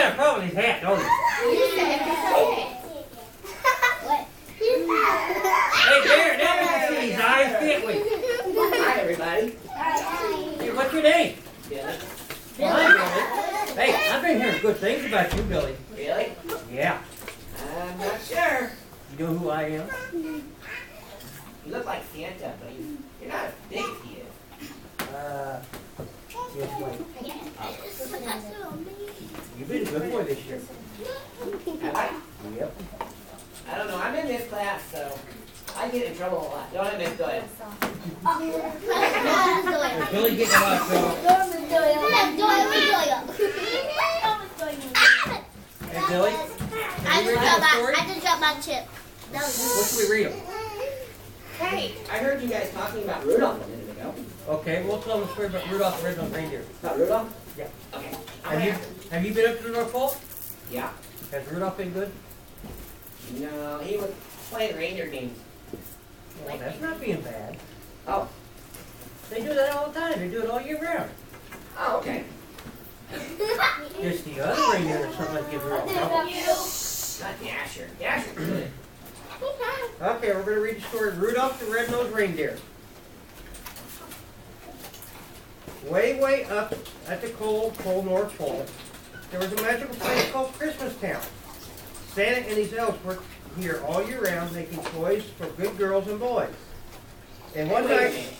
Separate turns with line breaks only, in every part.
got a problem with his hat, don't he? Hey, there, now we can see his eyes, can't we?
Hi, everybody.
Hey, what's your name?
Billy.
Hi, Billy. Hey, I've been hearing good things about you, Billy.
Really?
Yeah.
I'm not sure.
You know who I am?
You look like Santa, but you're not as big as he is.
Yes, wait. You've been a good boy this year.
Have I?
Yep.
I don't know. I'm in this class, so I get in trouble a lot. Don't I, Miss Doyle?
Is Billy getting a lot of trouble? Hey, Billy, can you read that story?
I just got my chip.
What should we read him?
Hey, I heard you guys talking about Rudolph a minute ago.
Okay, we'll tell them a story about Rudolph the Red-Nosed Reindeer.
About Rudolph?
Yeah.
Okay.
Have you been up to the North Pole?
Yeah.
Has Rudolph been good?
No, he was playing reindeer games.
Well, that's not being bad.
Oh.
They do that all the time. They do it all year round.
Oh, okay.
Just the other reindeer or something like give Rudolph trouble.
Not Dasher. Dasher's good.
Okay, we're going to read the story of Rudolph the Red-Nosed Reindeer. Way up at the cold North Pole, there was a magical place called Christmas Town. Santa and his elves worked here all year round making toys for good girls and boys. And one
Wait a
night,
minute.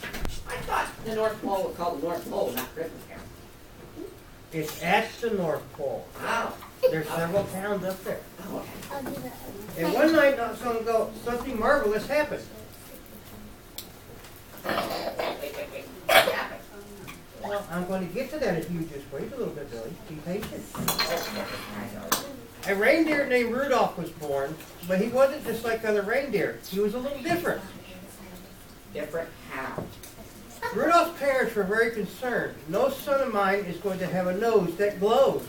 I thought the North Pole was called the North Pole, not Christmas Town.
it's at the North Pole.
Oh.
There's several towns up there.
Oh, okay.
And one night, not so long ago, something marvelous happened.
Wait. What happened?
Well, I'm going to get to that if you just wait a little bit, Billy. Be patient. A reindeer named Rudolph was born, but he wasn't just like other reindeer. He was a little different.
Different how?
Rudolph's parents were very concerned. No son of mine is going to have a nose that glows,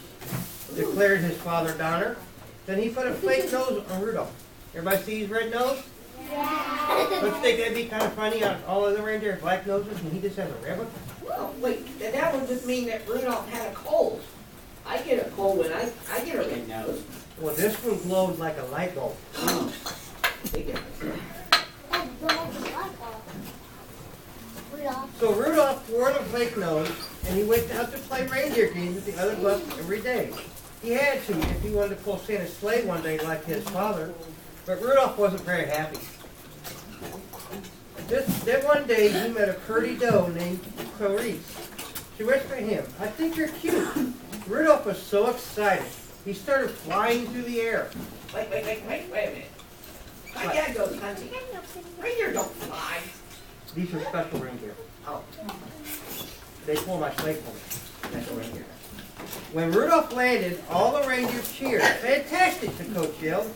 declared his father Donner. Then he put a fake nose on Rudolph. Everybody see his red nose?
Yeah.
Don't you think that'd be kind of funny on all other reindeer have black noses and he just has a red one?
Well, wait, that would just mean that Rudolph had a cold. I get a cold when I get a red nose.
Well, this one glowed like a light bulb.
Big difference.
So Rudolph wore the fake nose, and he went out to play reindeer games with the other bucks every day. He had to if he wanted to pull Santa's sleigh one day like his father, but Rudolph wasn't very happy. Then one day he met a pretty doe named Clarice. She whispered to him, "I think you're cute." Rudolph was so excited, he started flying through the air.
Wait a minute. My dad goes hunting. Reindeer don't fly.
These are special reindeer.
Oh,
They pull my sleigh for me. Special reindeer. When Rudolph landed, all the reindeer cheered. "Fantastic!" the coach yelled.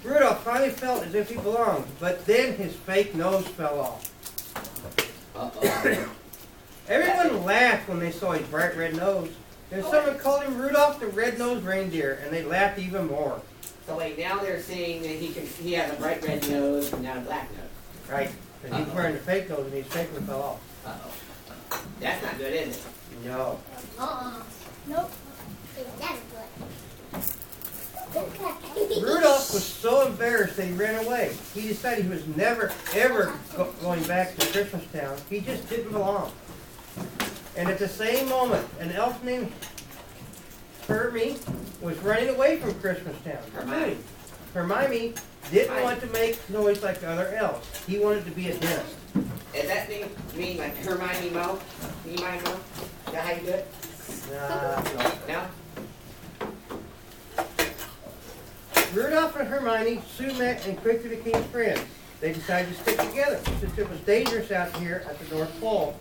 Rudolph finally felt as if he belonged, but then his fake nose fell off.
uh-oh.
Everyone laughed when they saw his bright red nose. Then someone called him Rudolph the Red-Nosed Reindeer, and they laughed even more.
So wait, now they're saying that he has a bright red nose and not a black nose.
Right? Because he's wearing the fake nose, and his fake one fell off.
Uh-oh. That's not good, is it?
No.
Nope.
Rudolph was so embarrassed that he ran away. He decided he was never, ever going back to Christmas Town. He just didn't belong. And at the same moment, an elf named Hermie was running away from Christmas Town. Hermione didn't want to make noise like the other elves. He wanted to be a dentist.
Does that mean like Hermione Mo? Hermione Mo? Is that how you do it?
No.
No?
Rudolph and Hermione soon met and quickly became friends. They decided to stick together since it was dangerous out here at the North Pole,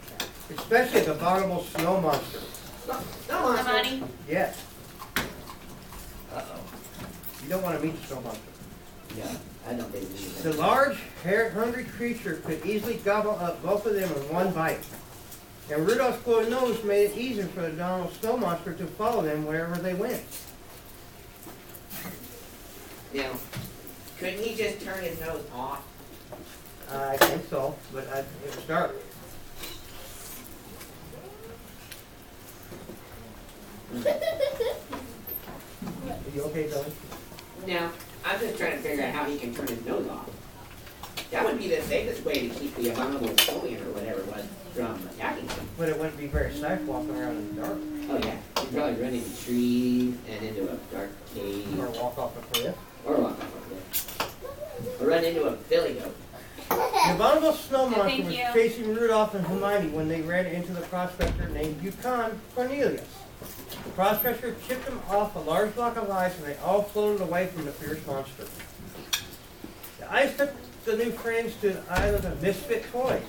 especially the abominable snow monster.
No,
Hermione.
Yes,
Uh-oh.
you don't want to meet the snow monster.
Yeah, I don't think we
The large, hungry creature could easily gobble up both of them in one bite. And Rudolph's glowing nose made it easier for the abominable snow monster to follow them wherever they went.
Now, couldn't he just turn his nose off?
I think so, but it was dark. You okay, Billy?
Now, I'm just trying to figure out how he can turn his nose off. That would be the safest way to keep the abominable snowman or whatever it was from attacking him.
But it wouldn't be very safe walking around in the dark.
Oh yeah, he'd probably run into trees and into a dark cave.
Or walk off a cliff.
Or walk off a cliff. Or run into a billy goat.
The abominable snow monster
Thank
was
you.
chasing Rudolph and Hermione when they ran into the prospector named Yukon Cornelius. The prospector chipped him off a large block of ice and they all floated away from the fierce monster. The ice took the new friends to the island of misfit toys.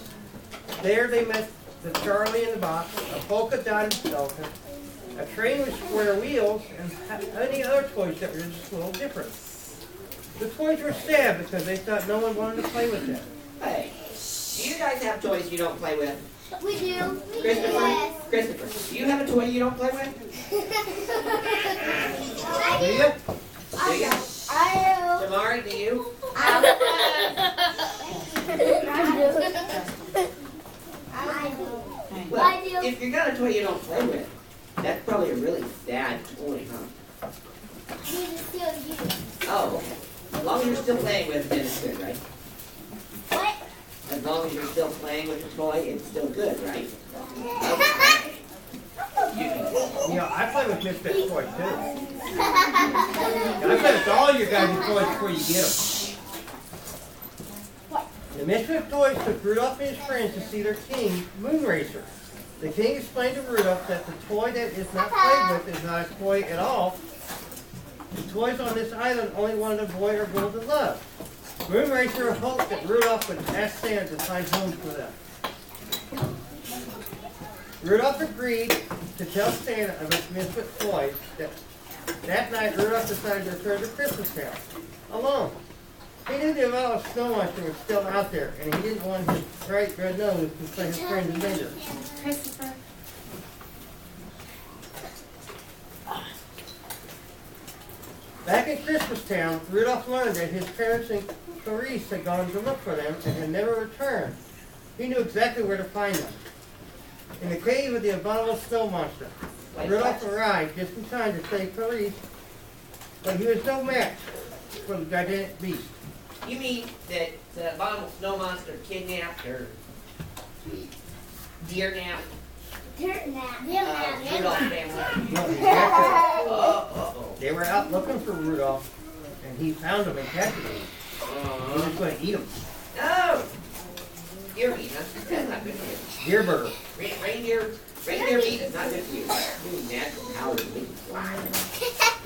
There they met the Charlie in the Box, a polka dotted skeleton, a train with square wheels, and many other toys that were just a little different. The toys were sad because they thought no one wanted to play with them.
Hey, do you guys have toys you don't play with?
We do.
Christopher?
Yes.
Christopher, do you have a toy you don't play with?
Do you?
Do you?
I
Tamari, do you?
do. I do.
Well,
I do.
if you got a toy you don't play with, that's probably a really sad toy, huh?
I need to steal you.
Oh, okay. As long as you're still playing with it, then it's good, right?
What?
As long as you're still playing with the toy, it's still good, right?
You know, I play with misfit toys too. I play with all your guys' toys before you get them. The misfit toys took Rudolph and his friends to see their king, Moonracer. The king explained to Rudolph that the toy that is not played with is not a toy at all. The toys on this island only wanted a boy or girl to love. Moonracer hoped that Rudolph would ask Santa to find homes for them. Rudolph agreed to tell Santa of his misfit toys. That night, Rudolph decided to return to Christmas Town alone. He knew the abominable snow monster was still out there, and he didn't want his bright red nose to play his friend in danger.
Christopher.
Back in Christmas Town, Rudolph learned that his parents and Clarice had gone to look for them and had never returned. He knew exactly where to find them. In the cave of the abominable snow monster. Rudolph arrived just in time to save Clarice, but he was no match for the gigantic beast.
You mean that the abominable snow monster kidnapped or deer napped Rudolph's family?
No, he captured them.
Oh.
They were out looking for Rudolph, and he found them and captured them. He was going to eat them.
Oh! Deer meat, that's not good for you.
Deer burger.
Reindeer meat is not good for you. You need natural powdered meat.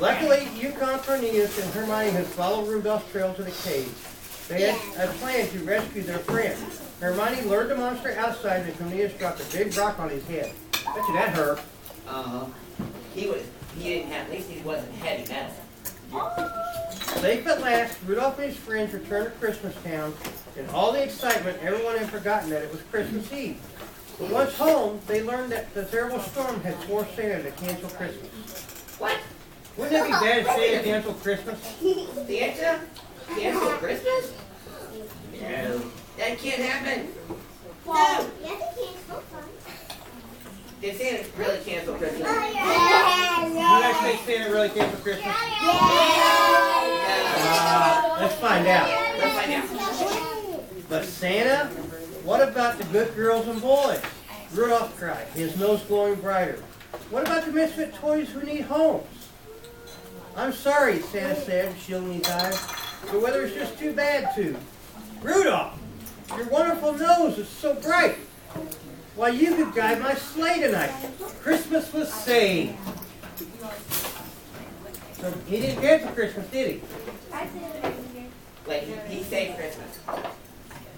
Luckily, Yukon Cornelius and Hermione had followed Rudolph's trail to the cave. They had a plan to rescue their friend. Hermione lured the monster outside and Cornelius dropped a big rock on his head. Bet you that hurt.
He didn't have, at least he wasn't heavy metal.
Safe at last, Rudolph and his friends returned to Christmas Town. In all the excitement, everyone had forgotten that it was Christmas Eve. But once home, they learned that the terrible storm had forced Santa to cancel Christmas.
What?
Wouldn't it be bad if Santa canceled Christmas?
Santa? Cancel Christmas? No. That can't happen. No. Did Santa really cancel Christmas?
Do you guys think Santa really canceled Christmas? Let's find out.
Let's find out.
But Santa, what about the good girls and boys? Rudolph cried, his nose glowing brighter. What about the misfit toys who need homes? I'm sorry, Santa said, shielding his eyes. The weather is just too bad to. Rudolph, your wonderful nose is so bright. Why, you could guide my sleigh tonight. Christmas was saved. So he didn't cancel Christmas, did he?
Like, he saved Christmas.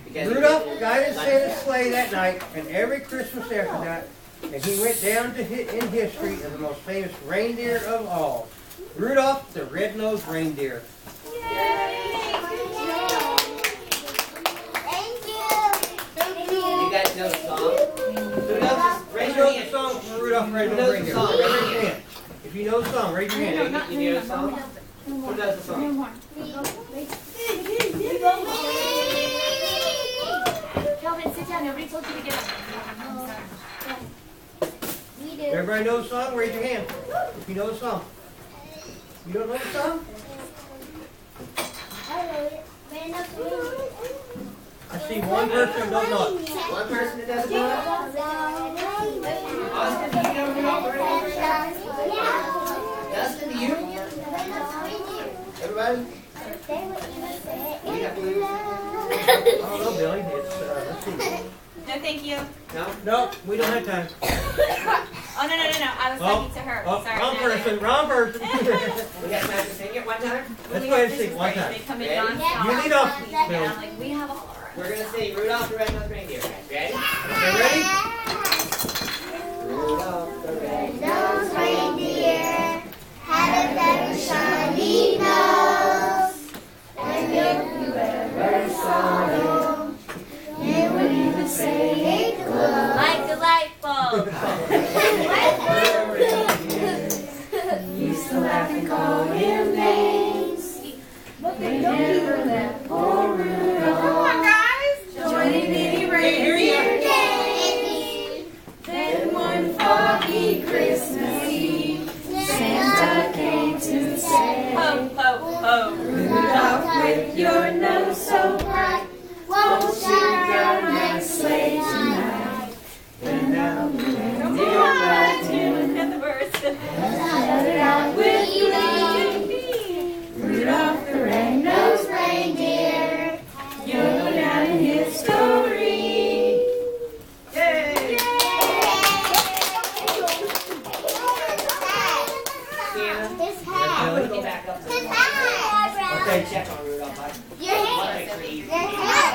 Because
Rudolph guided Santa's sleigh that night and every Christmas after that, and he went down to in history as the most famous reindeer of all. Rudolph the Red-Nosed Reindeer.
You guys know the song? Who knows this? Raise
Who
your
wrote the
hand.
song for Rudolph the
Who
Red-Nosed
knows the
Reindeer?
song?
Raise your hand. If you know the song, raise your hand.
You know the song? Who knows the song?
Calvin, sit down. Nobody told you to get up. I'm sorry.
Everybody knows the song? Raise your hand. If you know the song. You don't know the song? I see one person who don't know it.
One person that doesn't know it? Austin, do you know Rudolph the Reindeer? Dustin, do you? Everybody? We got blues?
I don't know, Billy. It's, let's see.
No, thank you.
No?
No, we don't have time.
Oh, no. I was talking to her.
Oh,
Sorry.
wrong person, wrong person.
We got time to sing it one time?
Let's go ahead and sing one time.
They come in
Ready?
nonstop.
You lead off,
And
Billy.
I'm like, we have all our
We're going to sing Rudolph the Red-Nosed Reindeer. Ready?
Okay, ready?
Rudolph the Red-Nosed
Nose reindeer had a very shiny nose, and if you ever saw him, you would even say it glows.
like the light bulb.
Used to laugh and call him names, but they never let poor Rudolph. Come on, guys! Join in any reindeer game. Then one foggy Christmas Eve, Santa came to say,
Ho, ho, ho.
Rudolph, with your nose so bright, won't you ride my sleigh tonight? Then now the reindeer ride to
And the verse.
another out with you. Rudolph the red-nosed reindeer, you'll go down in history.
Yay! Sienna,
His
I'm
hat.
going to go back up to the
His
wall.
hat.
Okay, check on Rudolph.
Your
I
hat.
want to make sure you...
Your hat.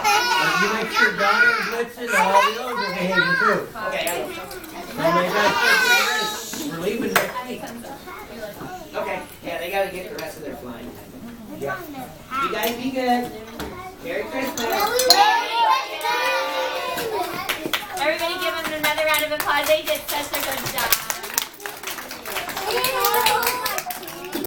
You make sure Donnie and Blitzen and all the others are behaving too.
Okay, I will.
And they got, we're leaving next week.
Okay, yeah, they got to get the rest of their flying.
Yeah.
You guys be good. Merry Christmas.
Everybody give them another round of applause. They did such a good job.